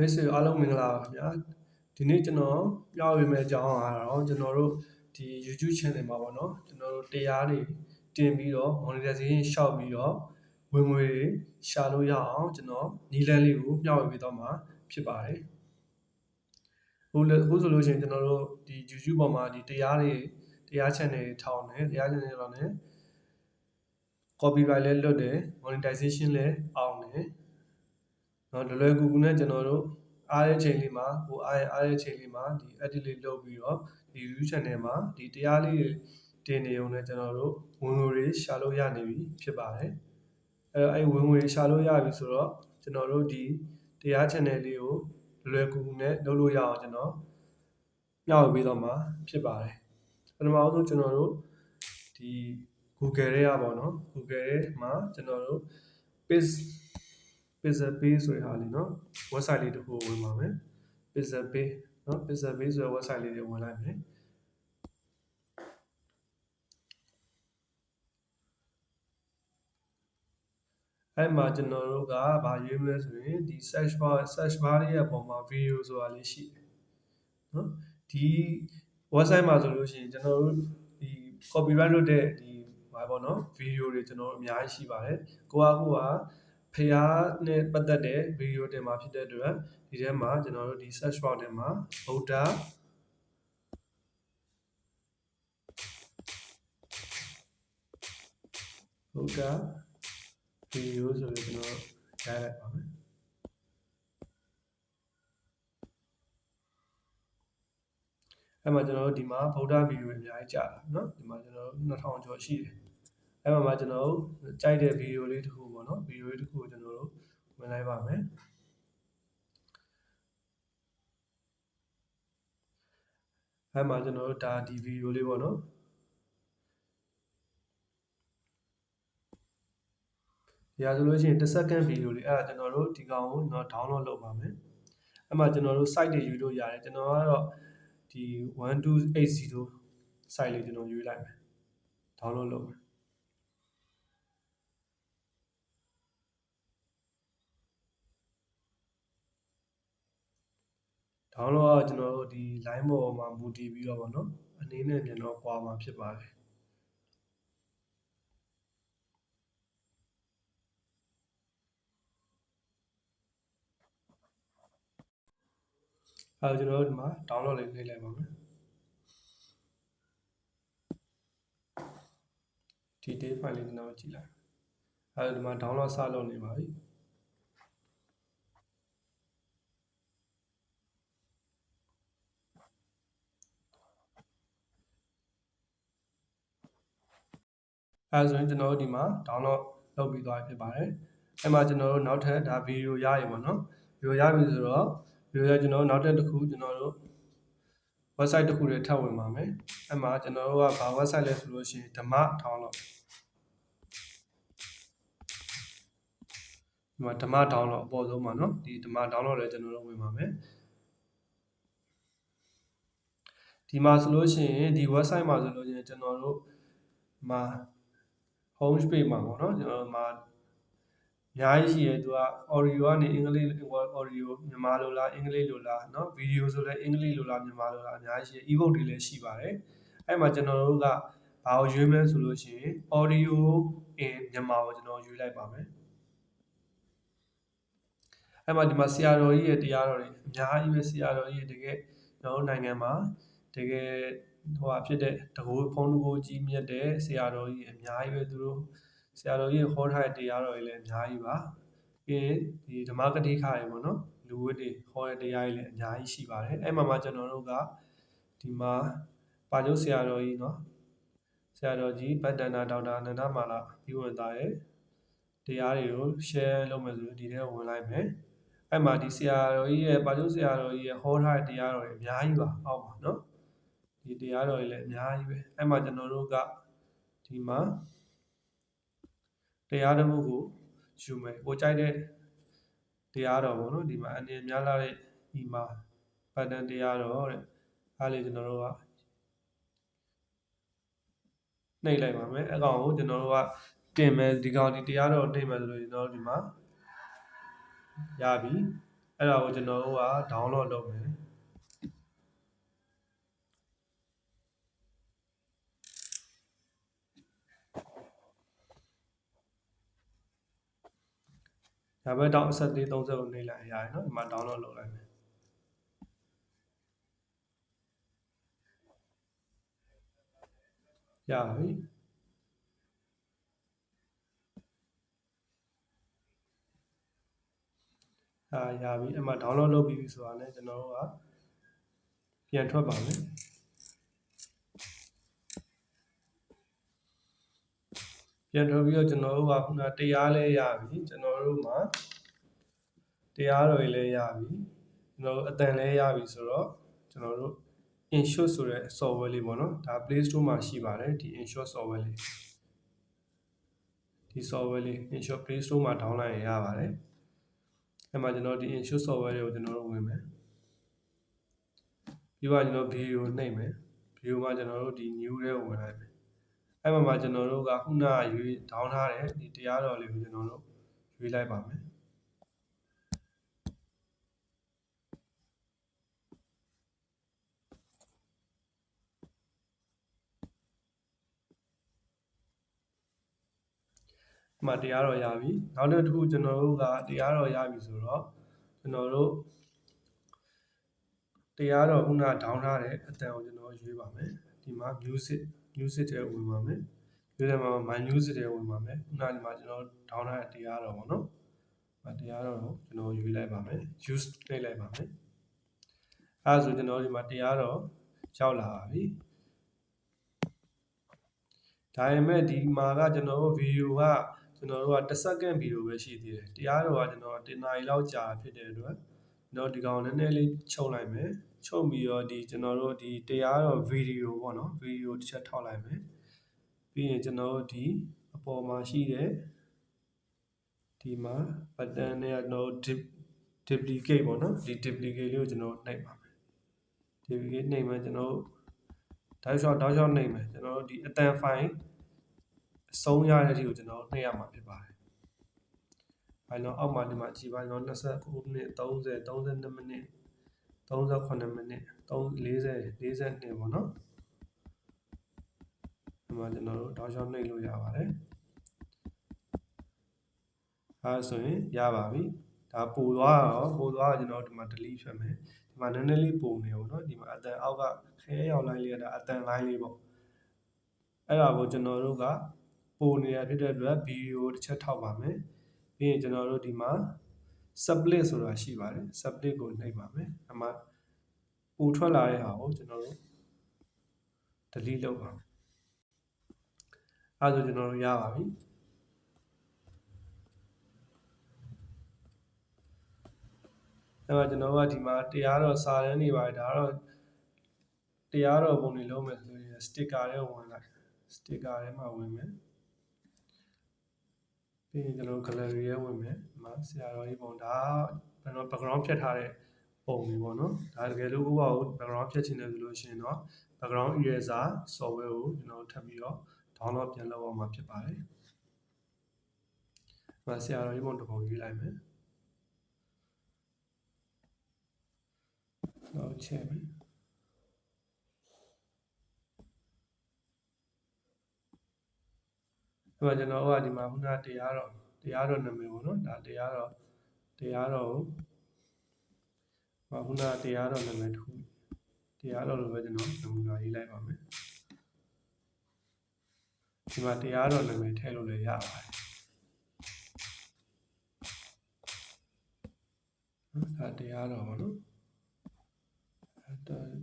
မိတ်ဆွေအားလုံးမင်္ဂလာပါခင်ဗျာဒီနေ့ကျွန်တော်ပြဝေမယ့်အကြောင်းကတော့ကျွန်တော်တို့ဒီ YouTube channel မှာပေါ့နော်ကျွန်တော်တို့တရားတွေတင်ပြီးတော့ monetization ရှောက်ပြီးတော့ဝင်ငွေတွေရှာလို့ရအောင်ကျွန်တော်နည်းလမ်းလေးကိုမျှဝေပေးသွားမှာဖြစ်ပါတယ်အခုဆိုလို့ရှိရင်ကျွန်တော်တို့ဒီ YouTube ပေါ်မှာဒီတရား channel တွေထောင်တယ်တရား channel ထောင်တယ် copyright လည်းလွတ်တယ် monetization လည်းအောင်တယ်နော်လွယ်ကူကူနဲ့ကျွန်တော်တို့အားတဲ့ချိန်လေးမှာအားတဲ့ချိန်လေးမှာဒီ edit လေးလုပ်ပြီးတော့ဒီ YouTube channel မှာဒီတရားလေးတင်နေုံနဲ့ကျွန်တော်တို့ဝင်ငွေတွေရှာလို့ရနေပြီဖြစ်ပါတယ်အဲ့ဝင်ငွေရှာလို့ရပြီဆိုတော့ကျွန်တော်တို့ဒီတရား channel လေးကိုလွယ်ကူကူနဲ့လုပ်လို့ရအောင်ကျွန်တော်မျှဝေပေးတော့မှာဖြစ်ပါတယ်ပထမဆုံးကျွန်တော်တို့ဒီ Google ထဲရပါတော့ Google ထဲမှာကျွန်တော်တို့ Pixabay ဆိုတဲ့ဟာလေးเนาะ website လေးတစ်ခုဝင်ပါမယ် Pixabay เนาะ Pixabay ဆိုတဲ့ website လေးတွေဝင်လိုက်မယ်အဲ့မှာကျွန်တော်တို့ကဘာရွေးမလဲဆိုရင်ဒီ search bar လေးရဲ့ပုံမှာ video ဆိုတာလေးရှိတယ်เนาะဒီ website မှာဆိုလို့ရှိရင်ကျွန်တော်တို့ဒီ copyright လွတ်တဲ့ဒီဘာပေါ့เนาะ video တွေကျွန်တော်တို့အများကြီးရှိပါတယ်ကိုကဖျားနဲ့ပတ်သက်တဲ့ video တင်မှာဖြစ်တဲ့အတွက်ဒီထဲမှာကျွန်တော်တို့ဒီ search bar ထဲမှာဗုဒ္ဓvideo ဆိုပြီးကျွန်တော်ရိုက်လိုက်ပါမယ်အဲ့မှာကျွန်တော်တို့ဒီမှာဗုဒ္ဓ video တွေအများကြီးကြာတာเนาะဒီမှာကျွန်တော်တို့2000ကျော်ရှိတယ်အဲ့မှာကျွန်တော်တို့ကြိုက်တဲ့ video လေးတစ်ခုပေါ့เนาะ video လေးတစ်ခုကိုကျွန်တော်တို့ဝင်လိုက်ပါမယ်အဲ့မှာကျွန်တော်တို့ဒါဒီ video လေးပေါ့เนาะဒီဟာဆိုလို့ရှိရင်10 second video လေးအဲ့ဒါကျွန်တော်တို့ဒီကောင်ကိုကျွန်တော် download လုပ်ပါမယ်အဲ့မှာကျွန်တော်တို့ site တွေယူလို့ရတယ်ကျွန်တော်ကတော့ဒီ1280 site လေးကျွန်တော်ယူလိုက်မယ် download လုပ်မယ်download ကကျွန်တော်တို့ဒီ line ပေါ်မှာမူတည်ပြီးတော့ဗောနော်အနေနဲ့ကျွန်တော်ကွာမှာဖြစ်ပါတယ်အဲ့တော့ကျွန်တော်တို့ဒီမှာ download လေးနှိပ်လိုက်ပါမယ်ဒီ data file လေးကျွန်တော်ကြည့်လိုက်အဲ့တော့ဒီမှာ download စလုပ်နေပါပြီအဲ့ဆိုရင်ကျွန်တော်တို့ဒီမှာ download လုပ်ပြီးသွားပြီဖြစ်ပါတယ်အဲ့မှာကျွန်တော်တို့နောက်ထပ်ဒါ video ရရပါတော့ video ရပြီဆိုတော့ video ရကျွန်တော်တို့နောက်ထပ်တစ်ခုကျွန်တော်တို့ website တစ်ခုတွေထပ်ဝင်ပါမယ်အဲ့မှာကျွန်တော်တို့ကဘာ website လဲဆိုလို့ရှိရင်ဓမ္မ download ဒီမှာဓမ္မ download အပေါ်ဆုံးပါเนาะဒီဓမ္မ download လည်းကျွန်တော်တို့ဝင်ပါမယ်ဒီမှာဆိုလို့ရှိရင်ဒီ website မှာဆိုလို့ရှိရင်ကျွန်တော်တို့မှာ home page မှာပေါ့เนาะကျွန်တော်တို့မှာအများကြီးရှိရဲသူက audio ကနေအင်္ဂလိပ် audio မြန်မာလိုလားအင်္ဂလိပ်လိုလားเนาะ video ဆိုလည်းအင်္ဂလိပ်လိုလားမြန်မာလိုလားအများကြီးရှိ ebook တွေလည်းရှိပါတယ်အဲ့မှာကျွန်တော်တို့ကဘာကိုရွေးမလဲဆိုလို့ရှိရင် audio in မြန်မာကိုကျွန်တော်ရွေးလိုက်ပါမယ်အဲ့မှာဒီမှာဆရာတော်ကြီးရဲ့တရားတော်တွေအများကြီးပဲဆရာတော်ကြီးတကယ်ကျွန်တော်တို့နိုင်ငံမှာတကယ်ဖြစ်တဲ့တကူဖုံးတကူကြီးမြတ်တဲ့ဆရာတော်ကြီးအများကြီးပဲသူတို့ဆရာတော်ကြီးဟောထားတဲ့တရားတော်တွေလည်းအများကြီးပါပြီးရင်ဒီဓမ္မကတိခါတွေပေါ့နော်လူဝတ်တွေဟောတဲ့တရားတွေလည်းအများကြီးရှိပါတယ်အဲ့မှာကျွန်တော်တို့ကဒီမှာပါကျုပ်ဆရာတော်ကြီးเนาะဆရာတော်ကြီးဗတ္တနာဒေါက်တာအနန္ဒမာလာပြီးဝင်သားရဲ့တရားတွေကို share လုပ်မယ်ဆိုရင်ဒီထဲဝင်လိုက်မယ်အဲ့မှာဒီဆရာတော်ကြီးရဲ့ပါကျုပ်ဆရာတော်ကြီးရဲ့ဟောထားတဲ့တရားတော်တွေအများကြီးပါအောက်ပါเนาะဒီတရားတော်တွေလည်းအများကြီးပဲအဲ့မှာကျွန်တော်တို့ကဒီမှာတရားတစ်ခုကိုယူမယ်ကိုကြိုက်တဲ့တရားတော်ပေါ့နော်ဒီမှာအနေများလာတဲ့ဒီမှာပတ်တန်တရားတော်တဲ့အားလေးကျွန်တော်တို့ကနှိပ်လိုက်ပါမယ်အကောင်ကိုကျွန်တော်တို့ကတင်မယ်ဒီကောင်ဒီတရားတော်နှိပ်မယ်ဆိုလို့ကျွန်တော်တို့ဒီမှာရပြီ အဲ့ဒါကိုကျွန်တော်တို့က download လုပ်မယ်ဒါပဲတောင်းအဆက်သေး30ကိုနှိပ်လိုက်ရတယ်နော်ဒီမှာ download လုပ်လိုက်မယ်ရပြီရပြီအဲ့မှာ download လုပ်ပြီးဆိုတာနဲ့ကျွန်တော်တို့ကပြန်ထွက်ပါမယ်ပြန်ထွက်ပြီးတော့ကျွန်တော်တို့ကခုနတရားလဲရပြီကျွန်တော်တို့မှာတရားတော်ကြီးလဲရပြီကျွန်တော်တို့အတန်လဲရပြီဆိုတော့ကျွန်တော်တို့ Ensure ဆိုတဲ့ software လေးပေါ့နော်ဒါ Play Store မှာရှိပါတယ်ဒီ Ensure software လေးဒီ software လေး Ensure Play Store မှာ download ရပါတယ်အဲ့မှာကျွန်တော်ဒီ Ensure software လေးကိုကျွန်တော်တို့ဝင်မယ်ပြီးတော့ကျွန်တော် video နှိပ်မယ် video မှာကျွန်တော်တို့ဒီ new ထဲကိုဝင်လိုက်မယ်အဲ့မှာကျွန်တော်တို့ကခုနကရွေး down ထားတဲ့ဒီတရားတော်လေးကိုကျွန်တော်တို့ရွေးလိုက်ပါမယ်မှာတရားတော်ရပြီနောက်တစ်ခုကျွန်တော်တို့ကတရားတော်ရပြီဆိုတော့ကျွန်တော်တို့တရားတော်ခုန down ထားတဲ့အတန်ကိုကျွန်တော်ရွေးပါမယ်ဒီမှာ music ထဲဝင်ပါမယ်ရွေးတယ်မှာ my music ထဲဝင်ပါမယ်ခုနဒီမှာကျွန်တော် down ထားတဲ့တရားတော်ပေါ့နော်တရားတော်ကိုကျွန်တော်ရွေးလိုက်ပါမယ် use နှိပ်လိုက်ပါမယ်အဲဒါဆိုကျွန်တော်ဒီမှာတရားတော်ရောက်လာပါပြီဒါပေမဲ့ဒီမှာကကျွန်တော်တို့ video ကကျွန်တော်တို့က1 second video ပဲရှိသေးတယ်တရားတော်ကကျွန်တော်1နာရီလောက်ကြာဖြစ်တဲ့အတွက်ကျွန်တော်ဒီကောင်နည်းနည်းလေးချုပ်လိုက်မယ်ချုပ်ပြီးတော့ဒီကျွန်တော်တို့ဒီတရားတော် video ပေါ့နော် video တစ်ချက်ထောက်လိုက်မယ်ပြီးရင်ကျွန်တော်တို့ဒီအပေါ်မှာရှိတဲ့ဒီမှာ button နဲ့ကျွန်တော်တို့ duplicate ပေါ့နော်ဒီ duplicate လေးကိုကျွန်တော်နှိပ်ပါမယ် duplicate နှိပ်မယ်ကျွန်တော်တို့တောက်လျှောက်နှိပ်မယ်ကျွန်တော်တို့ဒီအတန် file အဆုံးရတဲ့အထိကိုကျွန်တော်နှိပ်ရမှာဖြစ်ပါတယ်အဲတော့အောက်မှာဒီမှာကြည့်ပါကျွန်တော်29မိနစ်30 32မိနစ်38မိနစ်40ပေါ့နော်ဒီမှာကျွန်တော်တို့တောက်လျှောက်နှိပ်လို့ရပါတယ်အဲဆိုရင်ရပါပြီဒါပိုသွားတော့ကျွန်တော်ဒီမှာ delete ဖြတ်မယ်ဒီမှာနည်းနည်းလေးပုံနေပေါ့နော်ဒီမှာအတန်အောက်ကခဲရောက်လိုင်းလေးကဒါအတန်လိုင်းလေးပေါ့အဲ့ဒါကိုကျွန်တော်တို့ကပုံနေရဖြစ်တဲ့အတွက်ဗီဒီယိုတစ်ချက်ထောက်ပါမယ်ပြီးရင်ကျွန်တော်တို့ဒီမှာ split ဆိုတာရှိပါတယ် split ကိုနှိပ်ပါမယ်အမှပိုထွက်လာတဲ့ဟာကိုကျွန်တော်တို့ delete လုပ်ပါအဲ့ဒါဆိုကျွန်တော်တို့ရပါပြီအဲ့တော့ကျွန်တော်ကဒီမှာတရားတော်စာတန်းနေပါတယ်ဒါတော့တရားတော်ပုံတွေလုံးမယ်ဆိုရင် sticker ထဲဝင်လိုက် sticker ထဲမှာဝင်မယ်ပြီးရင်ကျွန်တော် gallery ထဲဝင်မယ်ဒီမှာဆရာတော်ကြီးပုံဒါကျွန်တော် background ဖြတ်ထားတဲ့ပုံတွေပေါ့နော်ဒါတကယ်လို့ဥပမာကို background ဖြတ်ချင်တယ်ဆိုလို့ရှိရင်တော့ background eraser software ကိုကျွန်တော်ထပ်ပြီးတော့ download ပြန်လုပ်အောင်မှာဖြစ်ပါတယ်ဒီမှာဆရာတော်ကြီးပုံတစ်ပုံရွေးလိုက်မယ်နောက်ချက်မယ်အဲ့မှာကျွန်တော်ကဒီမှာခုနတရားတော်နာမည်ပေါ့နော်ဒါတရားတော်ကိုခုနတရားတော်နာမည်တစ်ခုတရားတော်လိုပဲကျွန်တော်နမူနာရေးလိုက်ပါမယ်ဒီမှာတရားတော်နာမည်ထည့်လို့လည်းရပါတယ်ဒါတရားတော်ပေါ့နော်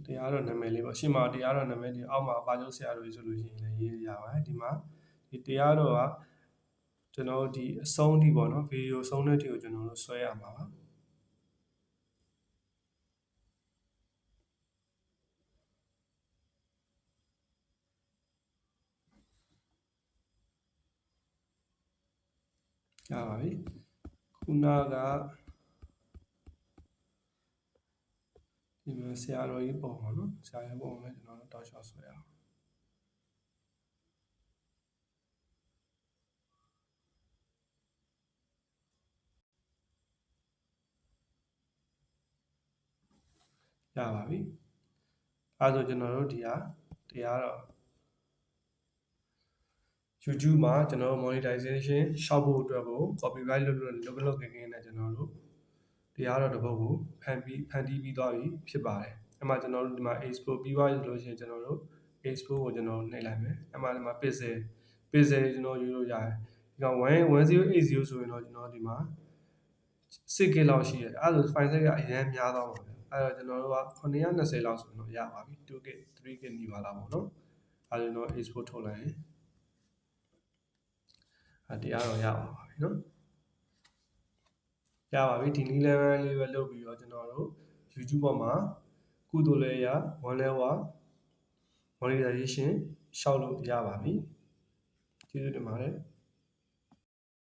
တရားတော်နာမည်လေးပေါ့ရှင်းမှာတရားတော်နာမည်ဒီအောက်မှာပါကျုပ်ဆရာတော်ကြီးဆိုလို့ရှိရင်လည်းရေးရပါတယ်ဒီမှာဒီတရားတော်ကကျွန်တော်ဒီအဆုံးထိပေါ့နော်ဗီဒီယိုဆုံးတဲ့ထိကိုကျွန်တော်တို့ဆွဲရမှာပါရပါပြီခုနကဒီမှာဆရာတော်ကြီးပုံပေါ့နော်ဆရာရဲ့ပုံလည်းကျွန်တော်တို့တောက်လျှောက်ဆွဲအောင် ရပါပြီအဲဆိုကျွန်တော်တို့ဒီဟာတရားတော့ YouTube မှာကျွန်တော်တို့ monetization ရှောက်ဖို့အတွက်ကို copyright လုပ်ခင်နဲ့ကျွန်တော်တို့တရားတော့တစ်ပုဒ်ကိုဖန်တီးပြီးသွားပြီဖြစ်ပါတယ်အဲ့မှာကျွန်တော်တို့ဒီမှာ export ပြီးသွားပြီဆိုလို့ရှိရင်ကျွန်တော်တို့ export ကိုကျွန်တော်နှိပ်လိုက်မယ်အဲ့မှာဒီမှာ pixel တွေကျွန်တော်ယူလို့ရတယ်ဒီကောင်1080ဆိုရင်တော့ကျွန်တော်ဒီမှာ 6GB လောက်ရှိတယ်အဲ့ဒါဆို file size ကအရင်များသွားပါမယ်အဲ့တော့ကျွန်တော်တို့က920လောက်ဆိုတော့ရပါပြီ 2GB 3GB နီးပါးလောက်ပေါ့နော်အဲ့ဒါကျွန်တော် export ထုတ်လိုက်ရင်တရားတော့ရပါပြီနော်ရပါပြီဒီနည်းလမ်းလေးပဲလုပ်ပြီးတော့ကျွန်တော်တို့ YouTube ပေါ်မှာကုသိုလ်လည်းရဝမ်းလည်းဝ monetization ရှောက်လို့ရပါပြီကျေးဇူးတင်ပါတယ်